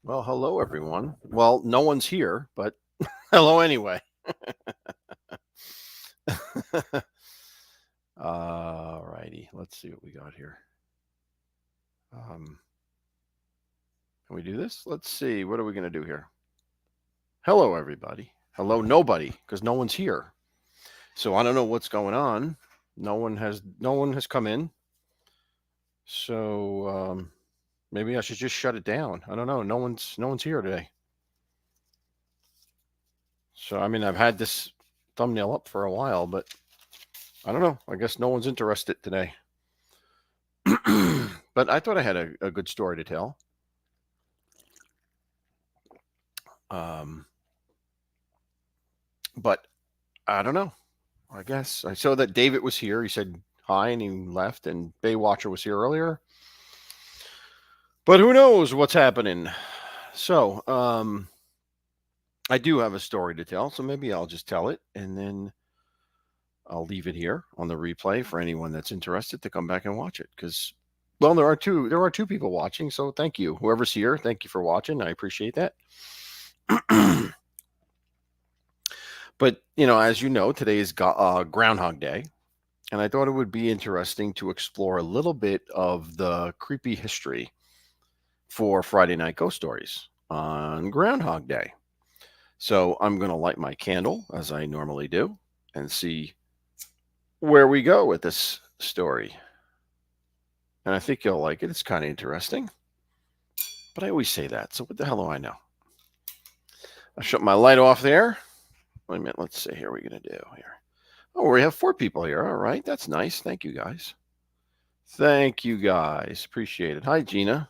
Well, hello, everyone. Well, no one's here, but hello anyway. All righty. Let's see what we got here. Um, can we do this? Let's see. What are we going to do here? Hello, everybody. Hello, nobody, because no one's here. So I don't know what's going on. No one has come in. So maybe I should just shut it down. I don't know. No one's here today. So I mean, I've had this thumbnail up for a while, but I don't know. I guess no one's interested today. But I thought I had a good story to tell. Um, but I don't know. I guess I saw that David was here. He said hi and he left, and Baywatcher was here earlier. But who knows what's happening? So I do have a story to tell, so maybe I'll just tell it, and then I'll leave it here on the replay for anyone that's interested to come back and watch it. Because well, there are two people watching, so thank you, whoever's here. Thank you for watching. I appreciate that. But as you know, today is Groundhog Day, and I thought it would be interesting to explore a little bit of the creepy history for Friday Night Ghost Stories on Groundhog Day. So I'm going to light my candle as I normally do and see where we go with this story. And I think you'll like it. It's kind of interesting. But I always say that. So what the hell do I know? I shut my light off there. Wait a minute. Let's see here. What are we going to do here? Oh, we have 4 people here. All right. That's nice. Thank you, guys. Thank you, guys. Appreciate it. Hi, Gina.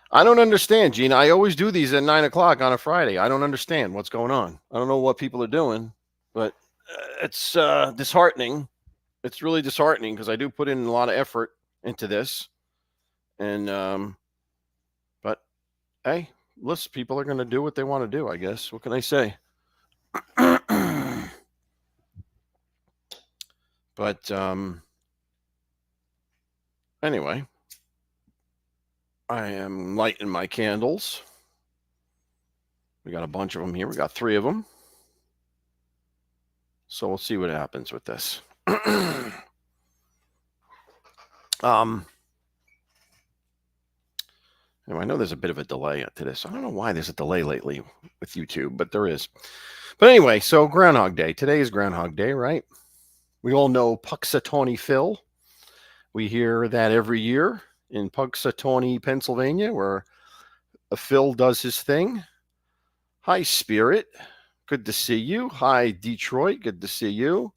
I don't understand, Gina. I always do these at 9 o'clock on a Friday. I don't understand what's going on. I don't know what people are doing, but it's disheartening. It's really disheartening because I do put in a lot of effort into this. And, but hey, listen, people are going to do what they want to do, I guess. What can I say? But anyway, I am lighting my candles. We got a bunch of them here. We got 3 of them. So we'll see what happens with this. Anyway, I know there's a bit of a delay to this. I don't know why there's a delay lately with YouTube, but there is. But anyway, so Groundhog Day. Today is Groundhog Day, right? We all know Puxatawney Phil. We hear that every year in Puxatawney, Pennsylvania, where Phil does his thing. Hi, Spirit. Good to see you. Hi, Detroit. Good to see you.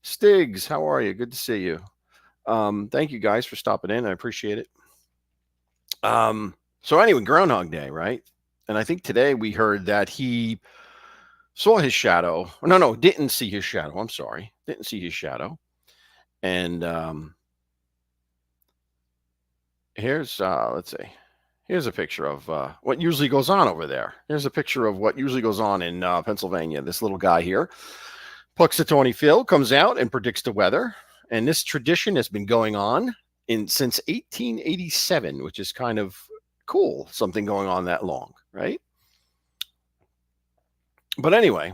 Stiggs, how are you? Good to see you. Thank you guys for stopping in. I appreciate it. So anyway, Groundhog Day, right? And I think today we heard that he saw his shadow. No, didn't see his shadow. I'm sorry. Didn't see his shadow. And here's let's see. Here's a picture of what usually goes on over there. Here's a picture of what usually goes on in Pennsylvania. This little guy here, Puxatawney Phil, comes out and predicts the weather. And this tradition has been going on since 1887, which is kind of cool. Something going on that long, right? But anyway,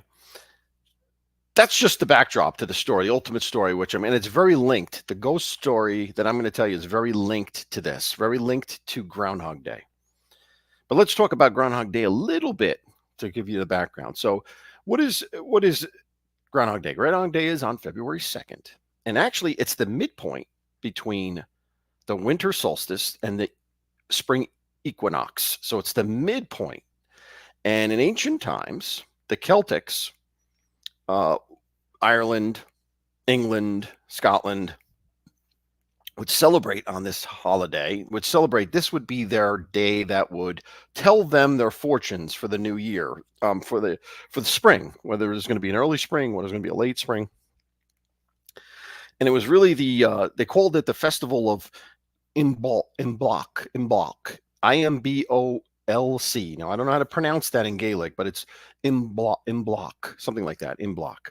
that's just the backdrop to the story, the ultimate story, which I mean, it's very linked. The ghost story that I'm going to tell you is very linked to this, very linked to Groundhog Day. But let's talk about Groundhog Day a little bit to give you the background. So, what is Groundhog Day? Groundhog Day is on February 2nd. And actually, it's the midpoint between the winter solstice and the spring equinox. So, it's the midpoint. And in ancient times, the Celtics, Ireland, England, Scotland, would celebrate on this holiday, this would be their day that would tell them their fortunes for the new year, for the spring, whether there's going to be an early spring, whether there's going to be a late spring. And it was really they called it the festival of Imbolc, Imbolc. Now I don't know how to pronounce that in Gaelic, but it's Imbolc, something like that, Imbolc.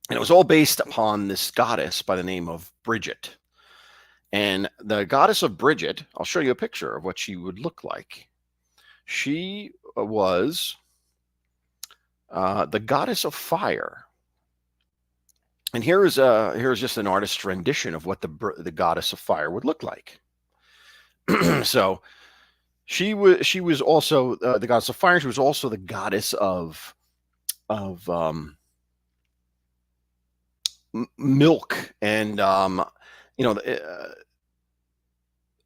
And it was all based upon this goddess by the name of Bridget. And the goddess of Bridget, I'll show you a picture of what she would look like. She was the goddess of fire. And here's just an artist's rendition of what the goddess of fire would look like. So she was also the goddess of fire. She was also the goddess of milk and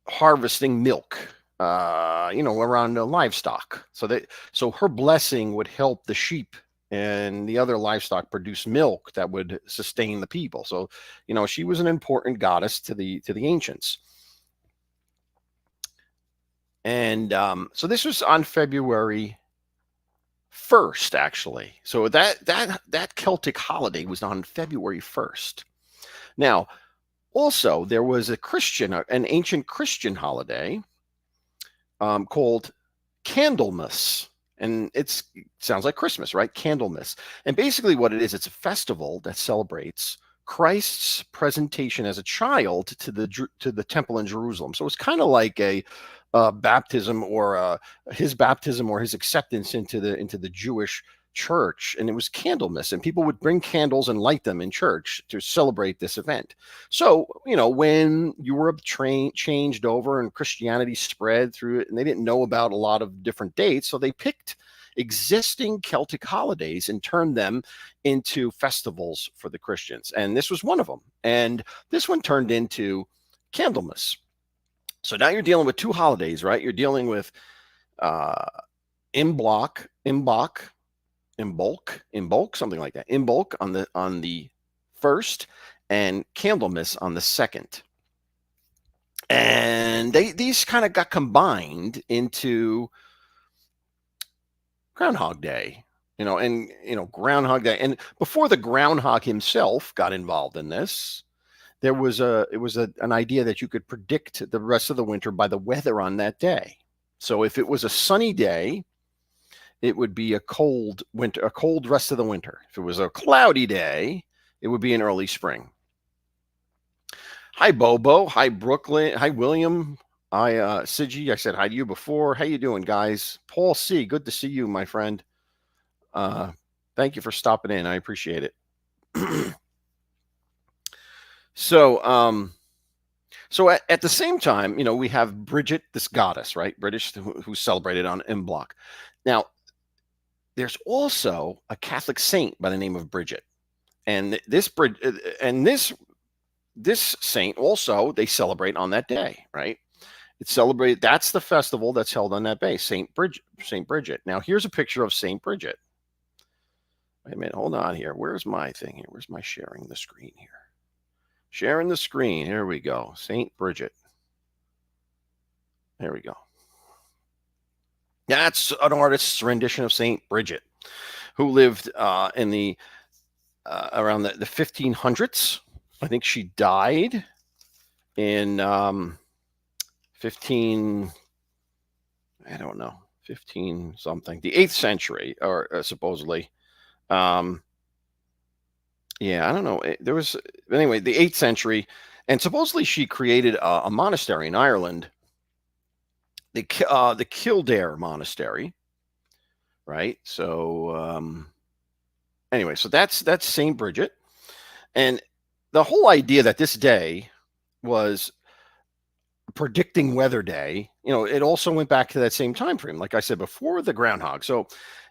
harvesting milk. Around the livestock. So her blessing would help the sheep and the other livestock produce milk that would sustain the people. So, she was an important goddess to the ancients. And so this was on February 1st, actually. So that Celtic holiday was on February 1st. Now, also there was an ancient Christian holiday called Candlemas. And it sounds like Christmas, right? Candlemas. And basically what it is, it's a festival that celebrates Christ's presentation as a child to the temple in Jerusalem. So it's kind of like a baptism or his baptism or his acceptance into the Jewish church. And it was Candlemas, and people would bring candles and light them in church to celebrate this event. So, when Europe changed over and Christianity spread through it, and they didn't know about a lot of different dates, so they picked existing Celtic holidays and turned them into festivals for the Christians. And this was one of them. And this one turned into Candlemas. So now you're dealing with two holidays, right? You're dealing with Imbolc, something like that. Imbolc on the 1st, and Candlemas on the 2nd. And these kind of got combined into Groundhog Day, Groundhog Day. And before the groundhog himself got involved in this, it was an idea that you could predict the rest of the winter by the weather on that day. So if it was a sunny day, it would be a cold rest of the winter. If it was a cloudy day, it would be an early spring. Hi, Bobo. Hi, Brooklyn. Hi, William. Hi, Sigi. I said hi to you before. How you doing, guys? Paul C. Good to see you, my friend. Thank you for stopping in. I appreciate it. So at the same time, we have Bridget, this goddess, right? British, who's celebrated on Imbolc. Now, there's also a Catholic saint by the name of Bridget, and this saint also they celebrate on that day, right? It's celebrated. That's the festival that's held on that day, Saint Bridget. Now, here's a picture of Saint Bridget. Wait a minute, hold on here. Where's my thing here? Where's my sharing the screen here? Sharing the screen. Here we go. Saint Bridget. There we go. That's an artist's rendition of Saint Bridget, who lived in the around the 1500s. I think she died in 15 something, the 8th century, or supposedly. Yeah, I don't know. There was anyway the 8th century, and supposedly she created a monastery in Ireland, the Kildare Monastery, right? So anyway, so that's Saint Bridget, and the whole idea that this day was predicting weather day, it also went back to that same time frame, like I said before, the groundhog. So,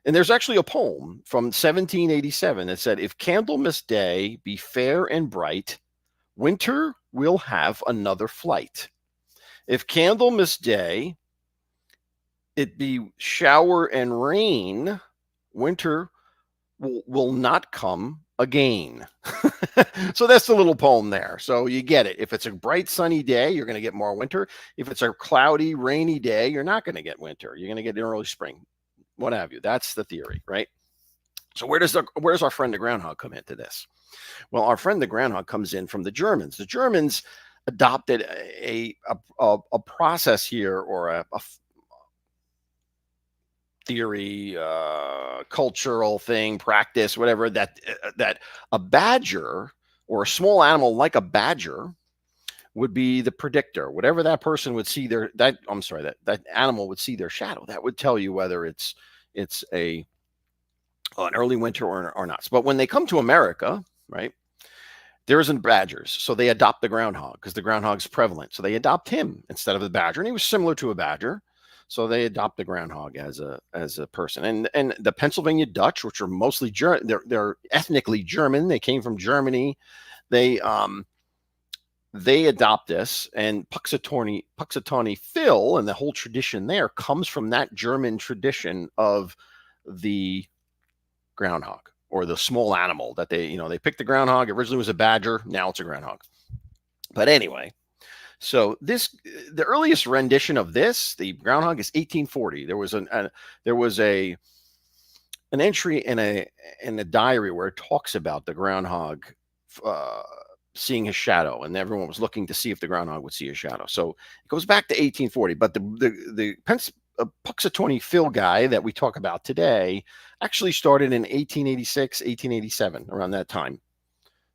and there's actually a poem from 1787 that said, "If Candlemas Day be fair and bright, winter will have another flight. If Candlemas Day it be shower and rain, winter will not come again." So that's the little poem there. So you get it. If it's a bright sunny day, you're going to get more winter. If it's a cloudy, rainy day, you're not going to get winter. You're going to get an early spring, what have you. That's the theory, right? So where's our friend the groundhog come into this? Well, our friend the groundhog comes in from the Germans. The Germans adopted a process here, or a theory, cultural thing, practice, whatever, that a badger, or a small animal like a badger, would be the predictor. Whatever that person would see that animal would see their shadow. That would tell you whether it's an early winter or not. But when they come to America, right, there isn't badgers, so they adopt the groundhog because the groundhog's prevalent. So they adopt him instead of the badger, and he was similar to a badger. So they adopt the groundhog as a person. And the Pennsylvania Dutch, which are mostly they're ethnically German. They came from Germany. They adopt this, and Puxatawny Phil and the whole tradition there comes from that German tradition of the groundhog, or the small animal that they picked. The groundhog originally was a badger, now it's a groundhog. But anyway, so the earliest rendition of the groundhog, is 1840. There was an entry in a diary where it talks about the groundhog seeing his shadow, and everyone was looking to see if the groundhog would see a shadow. So it goes back to 1840. But the Puxatawny Phil guy that we talk about today actually started in 1886, 1887, around that time.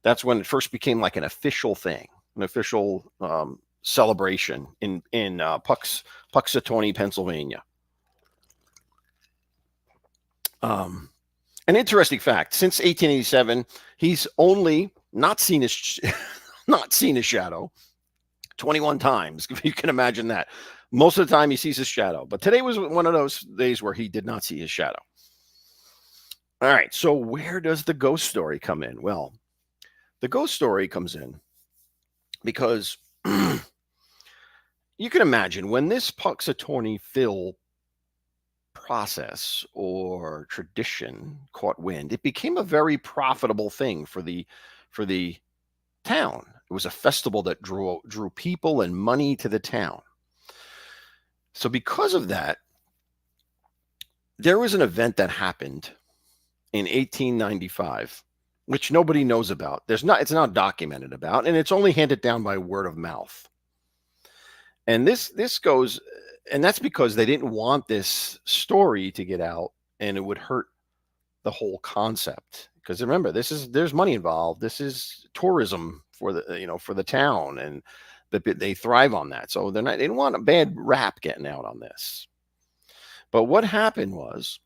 That's when it first became like an official thing, an official celebration in Puxatawny, Pennsylvania. An interesting fact: since 1887, he's only not seen his shadow 21 times. If you can imagine that. Most of the time he sees his shadow, but today was one of those days where he did not see his shadow. All right, so where does the ghost story come in? Well, the ghost story comes in because you can imagine when this Puxatawny Phil process or tradition caught wind, it became a very profitable thing for the town. It was a festival that drew people and money to the town. So because of that, there was an event that happened in 1895, which nobody knows about. It's not documented about, and it's only handed down by word of mouth. And this goes, and that's because they didn't want this story to get out, and it would hurt the whole concept. Because remember, there's money involved. This is tourism for the town, and they thrive on that. So they didn't want a bad rap getting out on this. But what happened was,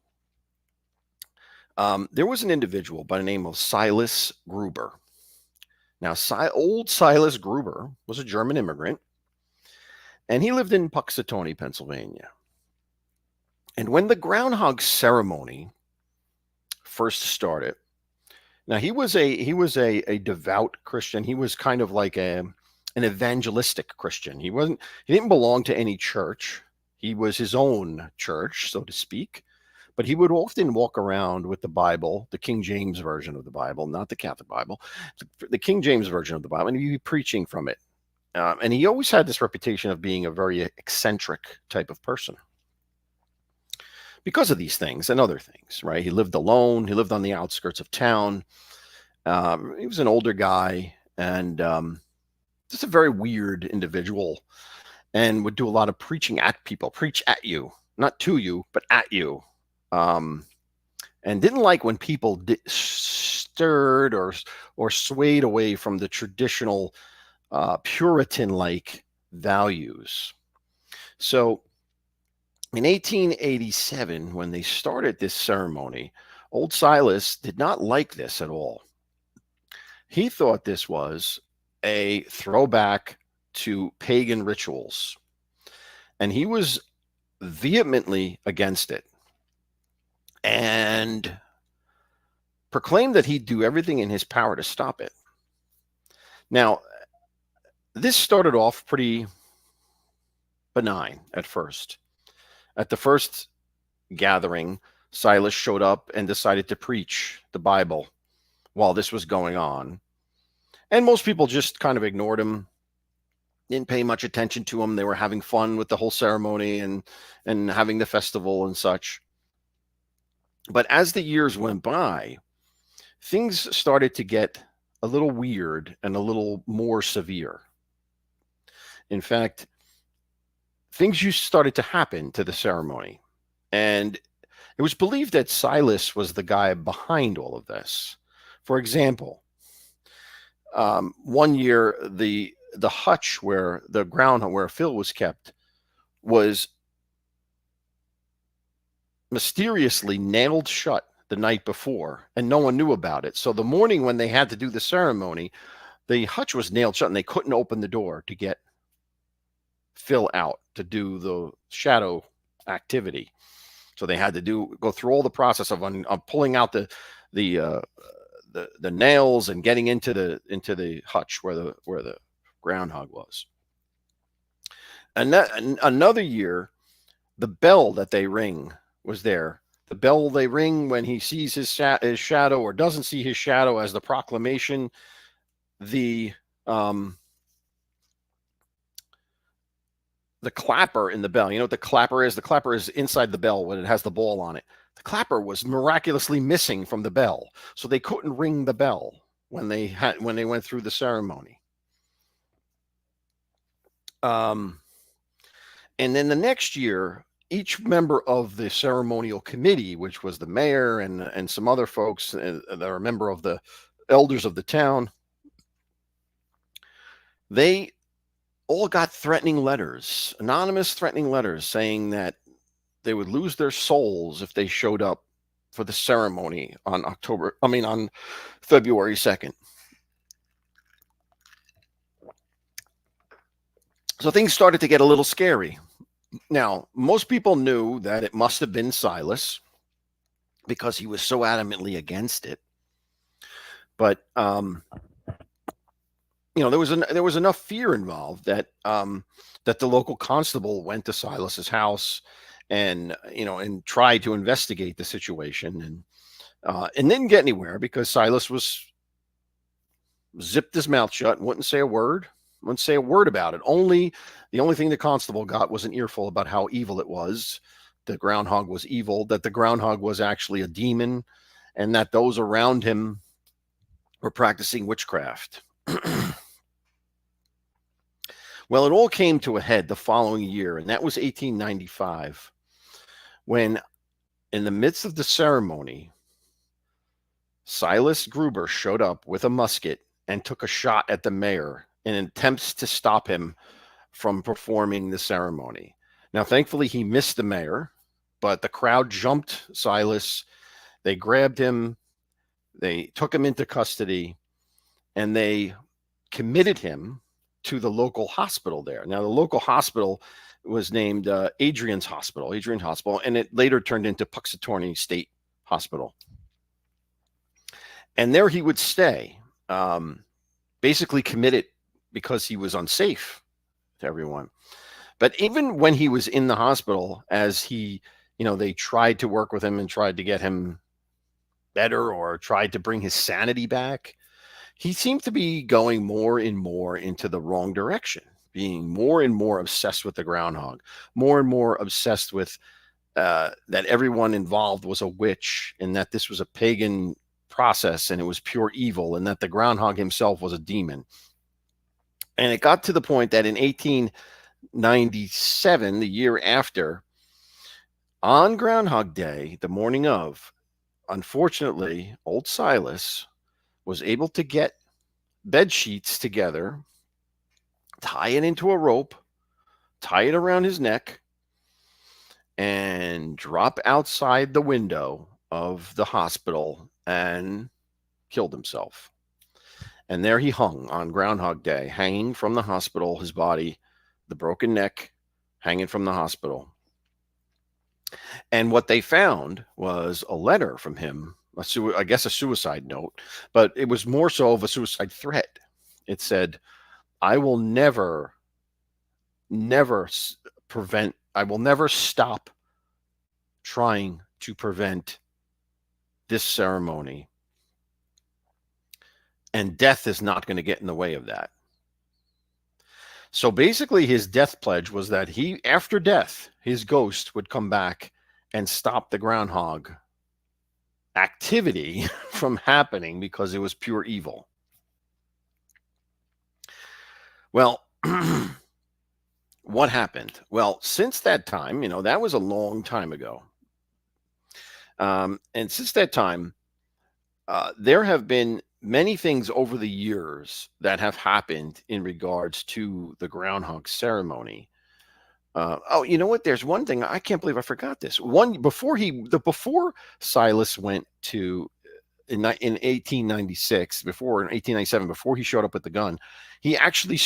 there was an individual by the name of Silas Gruber. Now, old Silas Gruber was a German immigrant, and he lived in Puxatawny, Pennsylvania. And when the groundhog ceremony first started, now he was a devout Christian. He was kind of like an evangelistic Christian. He didn't belong to any church. He was his own church, so to speak. But he would often walk around with the Bible, the King James version of the Bible, not the Catholic Bible, the King James version of the Bible, and he'd be preaching from it. And he always had this reputation of being a very eccentric type of person because of these things and other things, right? He lived alone. He lived on the outskirts of town. He was an older guy and just a very weird individual, and would do a lot of preaching at people, preach at you, not to you, but at you. And didn't like when people stirred or swayed away from the traditional Puritan-like values. So in 1887, when they started this ceremony, old Silas did not like this at all. He thought this was a throwback to pagan rituals, and he was vehemently against it, and proclaimed that he'd do everything in his power to stop it. Now, this started off pretty benign at first. At the first gathering, Silas showed up and decided to preach the Bible while this was going on. And most people just kind of ignored him, didn't pay much attention to him. They were having fun with the whole ceremony and having the festival and such. But as the years went by, things started to get a little weird and a little more severe. In fact, things started to happen to the ceremony. And it was believed that Silas was the guy behind all of this. For example, one year, the the hutch where the ground where Phil was kept was mysteriously nailed shut the night before, and no one knew about it. So the morning when they had to do the ceremony, the hutch was nailed shut, and they couldn't open the door to get Phil out to do the shadow activity. So they had to go through all the process of pulling out the uh, the nails and getting into the hutch where the groundhog was. And another year, the bell that they ring was there. The bell they ring when he sees his shadow or doesn't see his shadow as the proclamation. The clapper in the bell. You know what the clapper is? The clapper is inside the bell when it has the ball on it. The clapper was miraculously missing from the bell, so they couldn't ring the bell when they went through the ceremony. And then the next year, each member of the ceremonial committee, which was the mayor and some other folks that are a member of the elders of the town, they all got threatening letters, anonymous threatening letters, saying that they would lose their souls if they showed up for the ceremony on February 2nd. So things started to get a little scary. Now, most people knew that it must have been Silas because he was so adamantly against it. But there was enough fear involved that the local constable went to Silas's house and tried to investigate the situation and didn't get anywhere because Silas was zipped his mouth shut and wouldn't say a word about it. The only thing the constable got was an earful about how evil it was. The groundhog was evil, that the groundhog was actually a demon, and that those around him were practicing witchcraft. Well, it all came to a head the following year, and that was 1895, when, in the midst of the ceremony, Silas Gruber showed up with a musket and took a shot at the mayor in attempts to stop him from performing the ceremony. Now, thankfully, he missed the mayor, but the crowd jumped Silas. They grabbed him. They took him into custody, and they committed him to the local hospital there. Now, the local hospital was named Adrian Hospital, and it later turned into Puxatorney State Hospital. And there he would stay, basically committed because he was unsafe to everyone. But even when he was in the hospital, as they tried to work with him and tried to get him better or tried to bring his sanity back, he seemed to be going more and more into the wrong direction, being more and more obsessed with the groundhog, more and more obsessed with that everyone involved was a witch and that this was a pagan process and it was pure evil and that the groundhog himself was a demon. And it got to the point that in 1897, the year after, on Groundhog Day, the morning of, unfortunately, old Silas was able to get bed sheets together, tie it into a rope, tie it around his neck, and drop outside the window of the hospital and killed himself. And there he hung on Groundhog Day, hanging from the hospital, his body, the broken neck, hanging from the hospital. And what they found was a letter from him, I guess a suicide note, but it was more so of a suicide threat. It said, I will never stop trying to prevent this ceremony. And death is not going to get in the way of that. So basically his death pledge was that after death, his ghost would come back and stop the groundhog activity from happening because it was pure evil. Well, what happened? Well, since that time, that was a long time ago. And since that time, there have been many things over the years that have happened in regards to the groundhog ceremony. Oh, you know what? There's one thing I can't believe I forgot this. Before Silas went to in 1896, before in 1897, before he showed up with the gun, he actually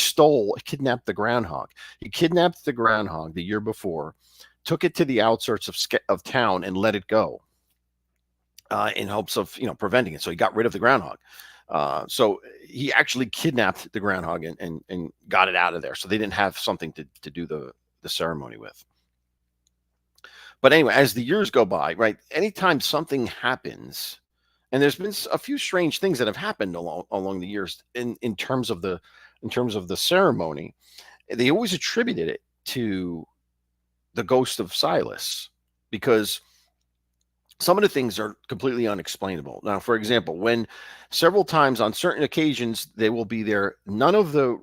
kidnapped the groundhog. He kidnapped the groundhog the year before, took it to the outskirts of town, and let it go in hopes of preventing it. So he got rid of the groundhog. So he actually kidnapped the groundhog and got it out of there. So they didn't have something to do the ceremony with. But anyway, as the years go by, right, anytime something happens, and there's been a few strange things that have happened along the years in terms of the ceremony, they always attributed it to the ghost of Silas, because some of the things are completely unexplainable. Now, for example, when several times on certain occasions they will be there, none of the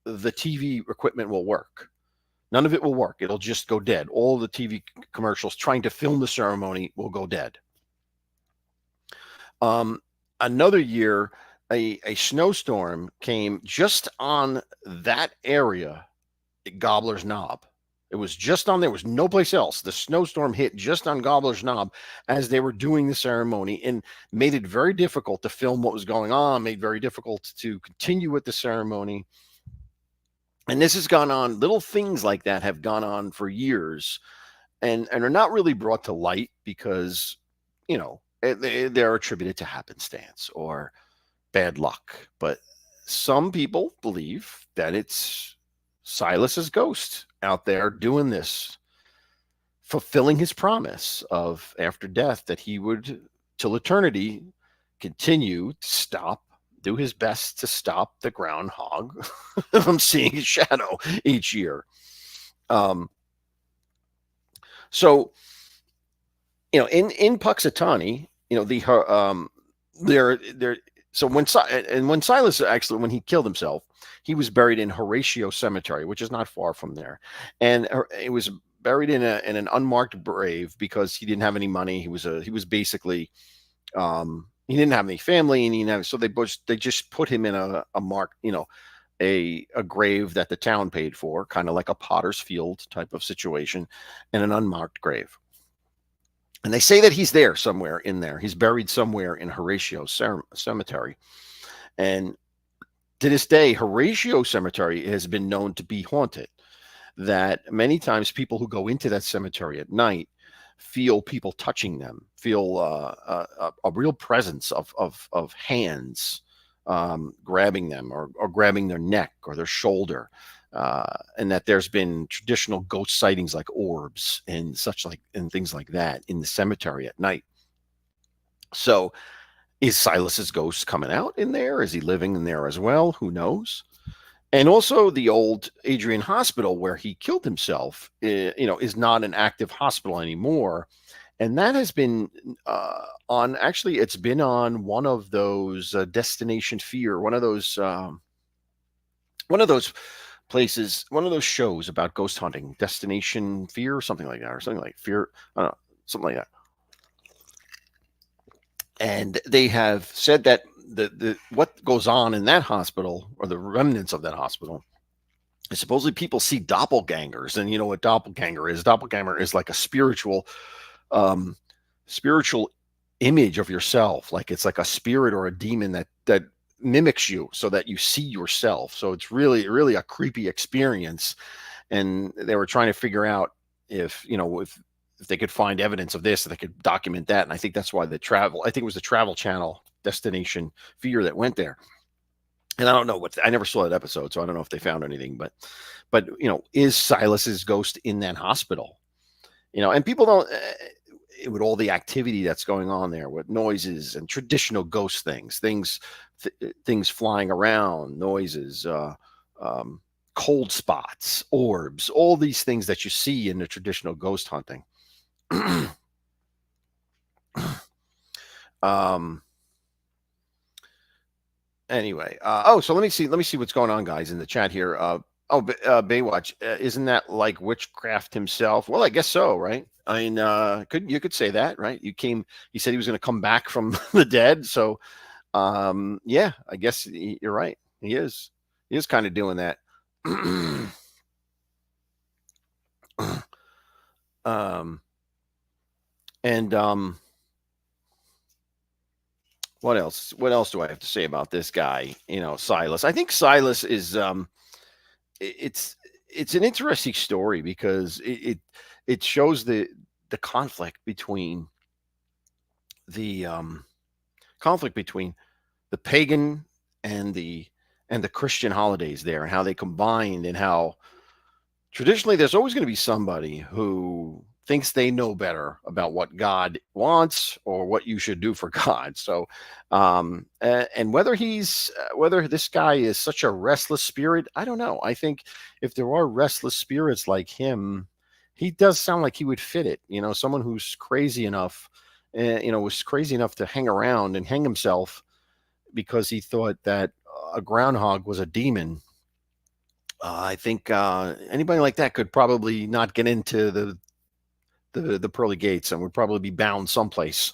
TV equipment will work. None of it will work. It'll just go dead. All the TV commercials trying to film the ceremony will go dead. Another year, a snowstorm came just on that area, Gobbler's Knob. It was just on there. Was no place else. The snowstorm hit just on Gobbler's Knob as they were doing the ceremony, and made it very difficult to film what was going on, made it very difficult to continue with the ceremony. And this has gone on. Little things like that have gone on for years, and are not really brought to light because, they're attributed to happenstance or bad luck. But some people believe that it's Silas's ghost out there doing this, fulfilling his promise of after death that he would, till eternity, continue to do his best to stop the groundhog from seeing his shadow each year. So, in Puxatawny, so when Silas, actually, when he killed himself, he was buried in Horatio Cemetery, which is not far from there, and it was buried in an unmarked grave because he didn't have any money. He was basically, he didn't have any family, and so they just put him in a marked, a grave that the town paid for, kind of like a potter's field type of situation, and an unmarked grave. And they say that he's there somewhere in there. He's buried somewhere in Horatio Cemetery. And to this day, Horatio Cemetery has been known to be haunted. That many times people who go into that cemetery at night feel people touching them, feel a real presence of hands grabbing them, or grabbing their neck or their shoulder. And that there's been traditional ghost sightings like orbs and things like that in the cemetery at night. So is Silas's ghost coming out in there? Is he living in there as well? Who knows? And also the old Adrian Hospital where he killed himself, is not an active hospital anymore. And that has been it's been on one of those Destination Fear, one of those places, one of those shows about ghost hunting, Destination Fear, or something like that, or something like Fear, I don't know, something like that. And they have said that the what goes on in that hospital, or the remnants of that hospital, is supposedly people see doppelgangers. And you know what doppelganger is? Doppelganger is like a spiritual image of yourself. Like it's like a spirit or a demon that mimics you so that you see yourself. So it's really, really a creepy experience. And they were trying to figure out if they could find evidence of this, so they could document that. And I think that's why I think it was the Travel Channel Destination Fear that went there. And I don't know I never saw that episode, so I don't know if they found anything, but is Silas's ghost in that hospital? And people don't, with all the activity that's going on there with noises and traditional ghost things flying around, noises, cold spots, orbs, all these things that you see in the traditional ghost hunting. Anyway, so let me see what's going on, guys, in the chat here. Baywatch, isn't that like witchcraft himself? Well, I guess so, right? I mean, you could say that, right? He said he was going to come back from the dead. So, yeah, I guess you're right. He is kind of doing that. um, and what else? What else do I have to say about this guy? Silas. I think Silas is it's it's an interesting story because it shows the the um, conflict between the pagan and the Christian holidays there, and how they combined, and how traditionally there's always going to be somebody who thinks they know better about what God wants or what you should do for God. So, and whether this guy is such a restless spirit, I don't know. I think if there are restless spirits like him, he does sound like he would fit it. Someone who's crazy enough, was crazy enough to hang around and hang himself because he thought that a groundhog was a demon. I think anybody like that could probably not get into the pearly gates and would probably be bound someplace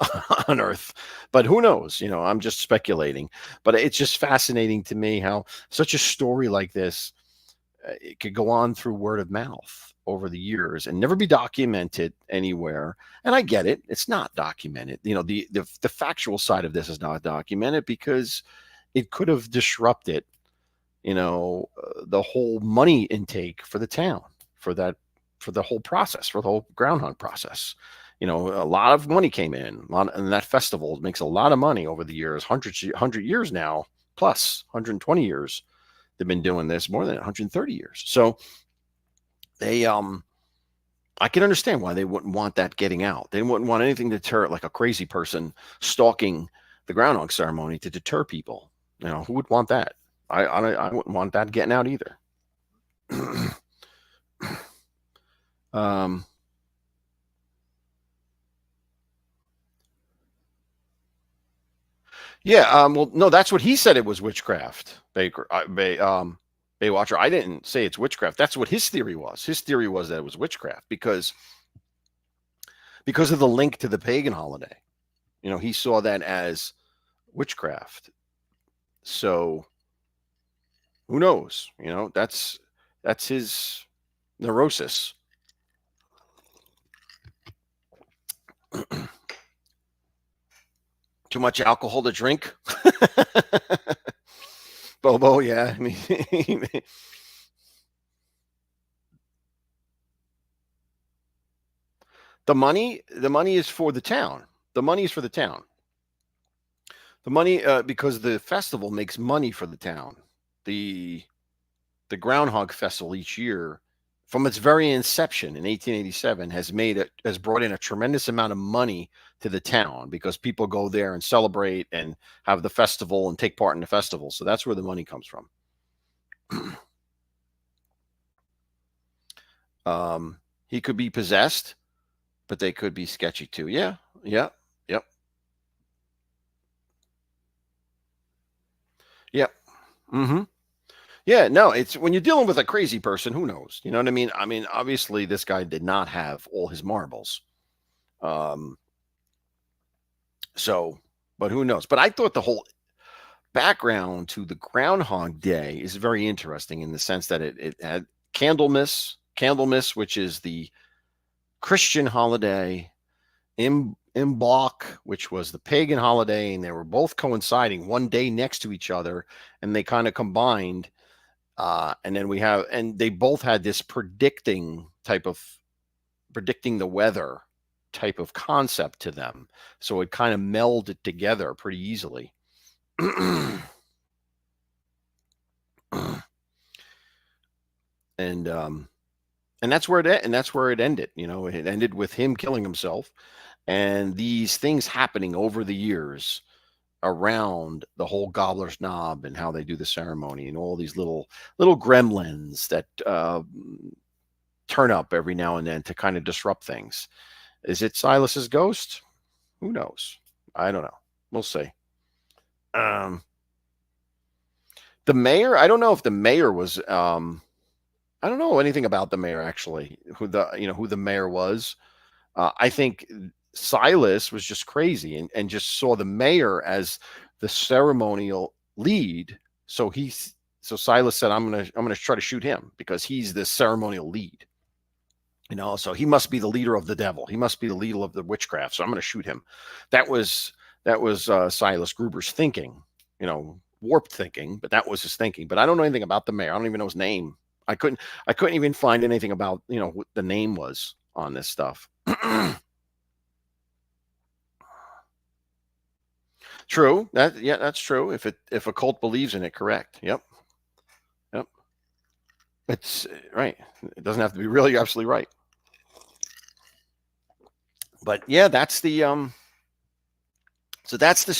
on Earth. But who knows? I'm just speculating. But it's just fascinating to me how such a story like this it could go on through word of mouth over the years and never be documented anywhere. And I get it; it's not documented. The factual side of this is not documented because it could have disrupted the whole money intake for the town for that for the whole process, for the whole groundhog process. A lot of money came in, and that festival makes a lot of money over the years, hundred years now, plus 120 years. They've been doing this more than 130 years. So they, I can understand why they wouldn't want that getting out. They wouldn't want anything to deter, like a crazy person stalking the groundhog ceremony to deter people. Who would want that? I wouldn't want that getting out either. um, yeah. Well, no, that's what he said. It was witchcraft. Baywatcher. I didn't say it's witchcraft. That's what his theory was. His theory was that it was witchcraft because of the link to the pagan holiday. He saw that as witchcraft. So who knows? That's his neurosis. Too much alcohol to drink. Bobo, yeah. I mean, the money is for the town. The money is for the town. The money, because the festival makes money for the town. The the Groundhog Festival each year, from its very inception in 1887, has brought in a tremendous amount of money to the town because people go there and celebrate and have the festival and take part in the festival. So that's where the money comes from. He could be possessed, but they could be sketchy too. Yeah, yeah, yep, yep. Mm-hmm. Yeah, no, it's when you're dealing with a crazy person, who knows? You know what I mean? I mean, obviously, this guy did not have all his marbles. Um, so, but who knows? But I thought the whole background to the Groundhog Day is very interesting in the sense that it had Candlemas, which is the Christian holiday, Imbolc, which was the pagan holiday, and they were both coinciding one day next to each other, and they kind of combined. And then and they both had this predicting the weather type of concept to them. So it kind of melded together pretty easily. and that's where it ended. It ended with him killing himself, and these things happening over the years around the whole Gobbler's Knob and how they do the ceremony and all these little gremlins that turn up every now and then to kind of disrupt things. Is it Silas's ghost? Who knows? I don't know. We'll see. Um, the mayor. I don't know if the mayor was. I don't know anything about the mayor actually. Who the mayor was. I think Silas was just crazy and just saw the mayor as the ceremonial lead. So so Silas said, I'm gonna try to shoot him because he's the ceremonial lead. So he must be the leader of the devil. He must be the leader of the witchcraft. So I'm going to shoot him. That was Silas Gruber's thinking. Warped thinking, but that was his thinking. But I don't know anything about the mayor. I don't even know his name. I couldn't even find anything about what the name was on this stuff. True. That's true. If a cult believes in it, correct. Yep. Yep. It's right. It doesn't have to be really absolutely right. But yeah, that's the So that's the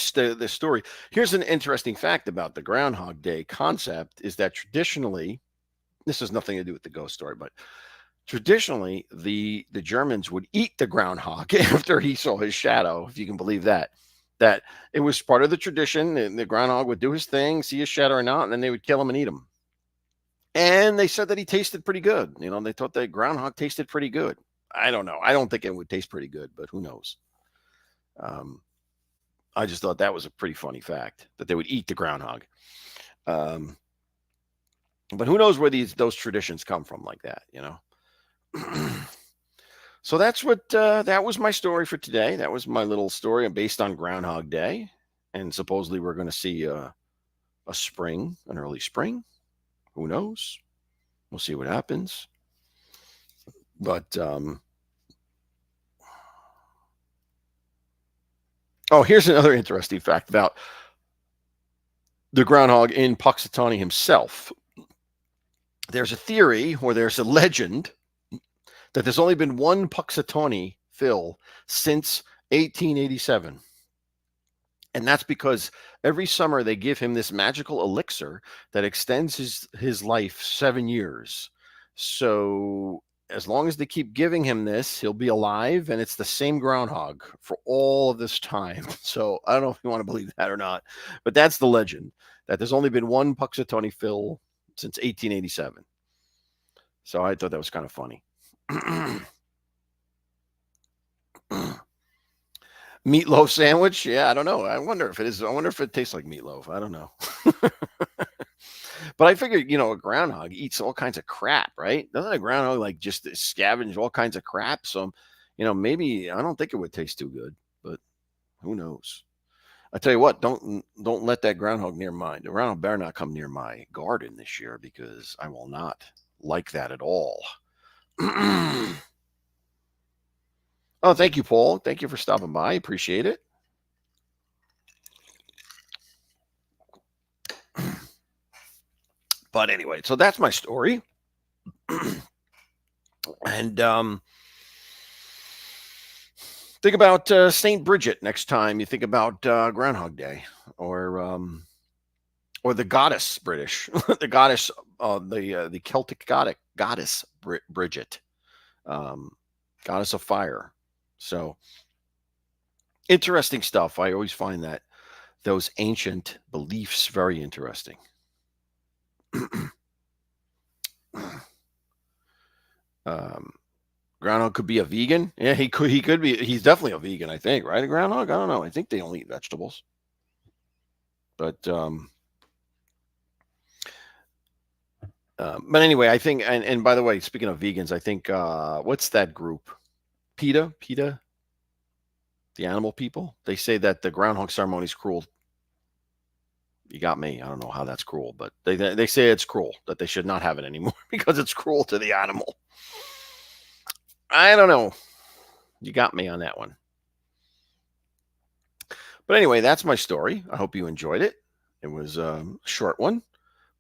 story. Here's an interesting fact about the Groundhog Day concept is that traditionally, this has nothing to do with the ghost story, but traditionally the Germans would eat the groundhog after he saw his shadow, if you can believe that. That it was part of the tradition, and the groundhog would do his thing, see his shadow or not, and then they would kill him and eat him. And they said that he tasted pretty good. They thought the groundhog tasted pretty good. I don't know. I don't think it would taste pretty good, but who knows? I just thought that was a pretty funny fact that they would eat the groundhog. But who knows where those traditions come from like that. So that's what that was my story for today. That was my little story based on Groundhog Day, and supposedly we're going to see an early spring. Who knows? We'll see what happens. But here's another interesting fact about the groundhog in Puxatawny himself. There's a theory, or there's a legend, that there's only been one Puxatawny fill since 1887. And that's because every summer they give him this magical elixir that extends his life 7 years. So as long as they keep giving him this, he'll be alive, and it's the same groundhog for all of this time. So I don't know if you want to believe that or not, but that's the legend, that there's only been one Puxatawny fill since 1887. So I thought that was kind of funny. Meatloaf sandwich? Yeah, I don't know. I wonder if it is. I wonder if it tastes like meatloaf. I don't know. But I figured, a groundhog eats all kinds of crap, right? Doesn't a groundhog like just scavenge all kinds of crap? So, maybe I don't think it would taste too good, but who knows? I tell you what, don't let that groundhog near mine. The groundhog better not come near my garden this year, because I will not like that at all. Oh, thank you, Paul. Thank you for stopping by. Appreciate it. But anyway, so that's my story. And think about Saint Bridget next time you think about Groundhog Day, or the goddess British, the goddess, the Celtic goddess Bridget, goddess of fire. So interesting stuff. I always find that those ancient beliefs very interesting. Groundhog could be a vegan. Yeah, he could be. He's definitely a vegan, I think, right? A groundhog? I don't know. I think they only eat vegetables. But anyway, I think, and by the way, speaking of vegans, I think what's that group? PETA, the animal people. They say that the groundhog ceremony is cruel. You got me. I don't know how that's cruel, but they say it's cruel, that they should not have it anymore because it's cruel to the animal. I don't know. You got me on that one. But anyway, that's my story. I hope you enjoyed it. It was a short one,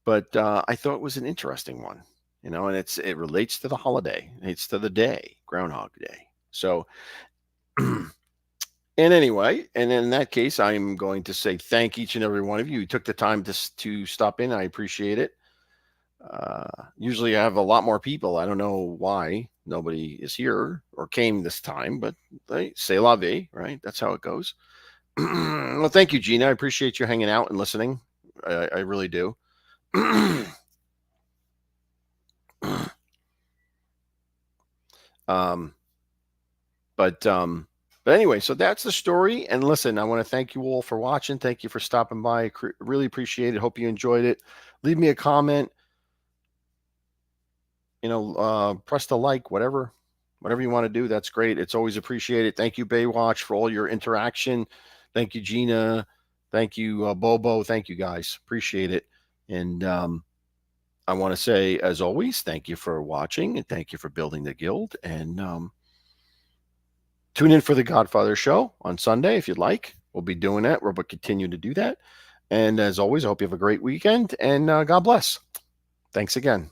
but I thought it was an interesting one. And it relates to the holiday. It's to the day, Groundhog Day. So, and anyway, and in that case, I'm going to say thank each and every one of you who took the time to stop in. I appreciate it. Usually I have a lot more people. I don't know why nobody is here or came this time, but c'est la vie, right? That's how it goes. Well, thank you, Gina. I appreciate you hanging out and listening. I really do. But anyway, so that's the story. And listen, I want to thank you all for watching. Thank you for stopping by. Really appreciate it. Hope you enjoyed it. Leave me a comment. Press the like, whatever you want to do. That's great. It's always appreciated. Thank you, Baywatch, for all your interaction. Thank you, Gina. Thank you, Bobo. Thank you, guys. Appreciate it. And I want to say, as always, thank you for watching and thank you for building the guild. And tune in for the Godfather show on Sunday if you'd like. We'll be doing that. We'll continue to do that. And as always, I hope you have a great weekend and God bless. Thanks again.